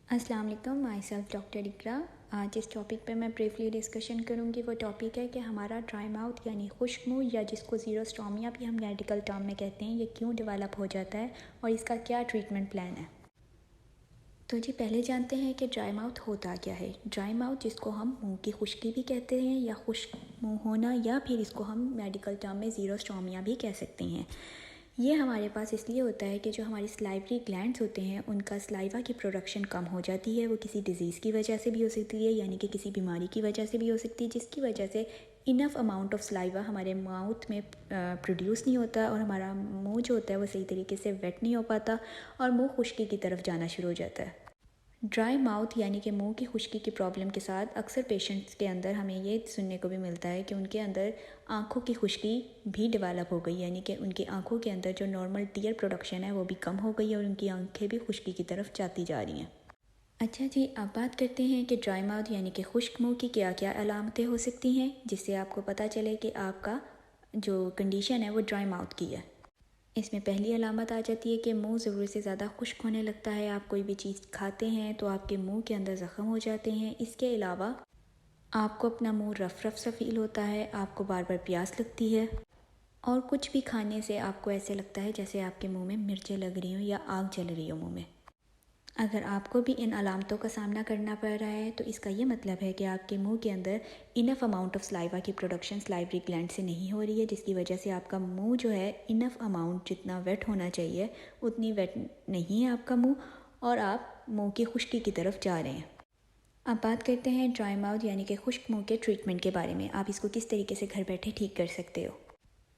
अस्सलाम वालेकुम, my self doctor इकरा। आज इस टॉपिक पे मैं ब्रीफली डिस्कशन करूँगी। वो टॉपिक है कि हमारा ड्राई माउथ यानी खुश्क मुँह या जिसको ज़ीरोस्टोमिया भी हम मेडिकल टर्म में कहते हैं, ये क्यों डेवलप हो जाता है और इसका क्या ट्रीटमेंट प्लान है। तो जी पहले जानते हैं कि ड्राई माउथ होता क्या है। ड्राई माउथ जिसको हम मुँह की खुश्की भी कहते हैं या खुश्क मुँह होना, या फिर इसको हम मेडिकल टर्म में ज़ीरोस्टोमिया भी कह सकते हैं। ये हमारे पास इसलिए होता है कि जो हमारी स्लाइवरी ग्लैंड्स होते हैं उनका स्लाइवा की प्रोडक्शन कम हो जाती है। वो किसी डिज़ीज़ की वजह से भी हो सकती है, यानी कि किसी बीमारी की वजह से भी हो सकती है, जिसकी वजह से इनफ अमाउंट ऑफ स्लाइवा हमारे माउथ में प्रोड्यूस नहीं होता और हमारा मुंह जो होता है वो सही तरीके से वेट नहीं हो पाता और मुंह खुश्की की तरफ जाना शुरू हो जाता है। ड्राई माउथ यानी कि मुंह की खुश्की की प्रॉब्लम के साथ अक्सर पेशेंट्स के अंदर हमें ये सुनने को भी मिलता है कि उनके अंदर आँखों की खुश्की भी डेवलप हो गई, यानी कि उनकी आँखों के अंदर जो नॉर्मल टीयर प्रोडक्शन है वो भी कम हो गई है और उनकी आँखें भी खुश्की की तरफ जाती जा रही हैं। अच्छा जी, अब बात करते हैं कि ड्राई माउथ यानी कि खुश्क मुँह की क्या क्या अलामतें हो सकती हैं जिससे आपको पता चले कि आपका जो कंडीशन है वो ड्राई माउथ की है। इसमें पहली अलामत आ जाती है कि मुंह ज़रूरत से ज़्यादा खुश्क होने लगता है। आप कोई भी चीज़ खाते हैं तो आपके मुंह के अंदर ज़ख़म हो जाते हैं। इसके अलावा आपको अपना मुंह रफ़ रफ़ सा फील होता है, आपको बार बार प्यास लगती है और कुछ भी खाने से आपको ऐसे लगता है जैसे आपके मुंह में मिर्चें लग रही हों या आग जल रही हो मुंह में। अगर आपको भी इन अलामतों का सामना करना पड़ रहा है तो इसका ये मतलब है कि आपके मुंह के अंदर इनफ अमाउंट ऑफ स्लाइवा की प्रोडक्शन स्लाइवरी ग्लैंड से नहीं हो रही है, जिसकी वजह से आपका मुंह जो है इनफ अमाउंट जितना वेट होना चाहिए उतनी वेट नहीं है आपका मुंह और आप मुंह की खुश्की की तरफ जा रहे हैं। अब बात करते हैं ड्राई माउथ यानी कि खुश्क मुंह के ट्रीटमेंट के बारे में। आप इसको किस तरीके से घर बैठे ठीक कर सकते हो।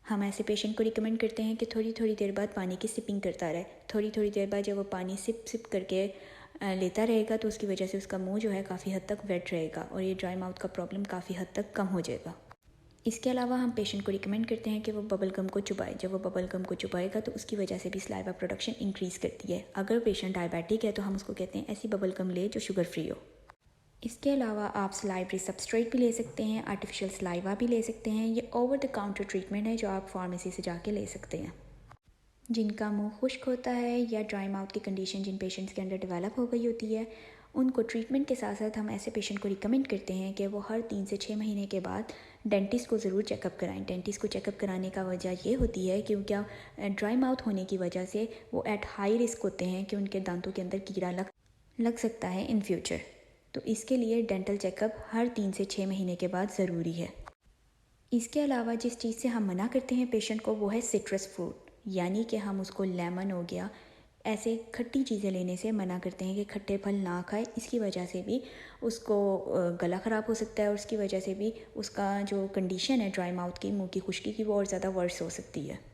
हम ऐसे पेशेंट को रिकमेंड करते हैं कि थोड़ी थोड़ी देर बाद पानी की सिपिंग करता रहे। थोड़ी थोड़ी देर बाद जब वो पानी सिप सिप करके लेता रहेगा तो उसकी वजह से उसका मुंह जो है काफ़ी हद तक वेट रहेगा और ये ड्राई माउथ का प्रॉब्लम काफ़ी हद तक कम हो जाएगा। इसके अलावा हम पेशेंट को रिकमेंड करते हैं कि वो बबल गम को चुबाए। जब वो बबल गम को चुबाएगा तो उसकी वजह से भी स्लाइवा प्रोडक्शन इंक्रीज़ करती है। अगर पेशेंट डायबिटिक है तो हम उसको कहते हैं ऐसी बबल गम ले जो शुगर फ्री हो। इसके अलावा आप स्लाइवरी सबस्ट्रेट भी ले सकते हैं, आर्टिफिशियल स्लाइवा भी ले सकते हैं। ये ओवर द काउंटर ट्रीटमेंट है जो आप फार्मेसी से जाके ले सकते हैं। जिनका मुंह खुश्क होता है या ड्राई माउथ की कंडीशन जिन पेशेंट्स के अंदर डेवलप हो गई होती है, उनको ट्रीटमेंट के साथ साथ हम ऐसे पेशेंट को रिकमेंड करते हैं कि वो हर 3 से 6 महीने के बाद डेंटिस्ट को ज़रूर चेकअप कराएं। डेंटिस्ट को चेकअप कराने का वजह ये होती है कि क्या ड्राई माउथ होने की वजह से वो एट हाई रिस्क होते हैं कि उनके दांतों के अंदर कीड़ा लग सकता है इन फ्यूचर। तो इसके लिए डेंटल चेकअप हर 3 से 6 महीने के बाद ज़रूरी है। इसके अलावा जिस चीज़ से हम मना करते हैं पेशेंट को वो है सिट्रस फ्रूट, यानी कि हम उसको लेमन हो गया, ऐसे खट्टी चीज़ें लेने से मना करते हैं कि खट्टे फल ना खाए। इसकी वजह से भी उसको गला ख़राब हो सकता है और उसकी वजह से भी उसका जो कंडीशन है ड्राई माउथ की, मुंह की खुश्की की, वो और ज़्यादा वर्स हो सकती है।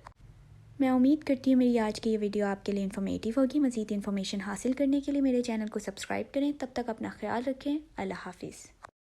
मैं उम्मीद करती हूँ मेरी आज की ये वीडियो आपके लिए इन्फॉर्मेटिव होगी। मज़ीद इन्फॉर्मेशन हासिल करने के लिए मेरे चैनल को सब्सक्राइब करें। तब तक अपना ख्याल रखें। अल्लाह हाफिज़।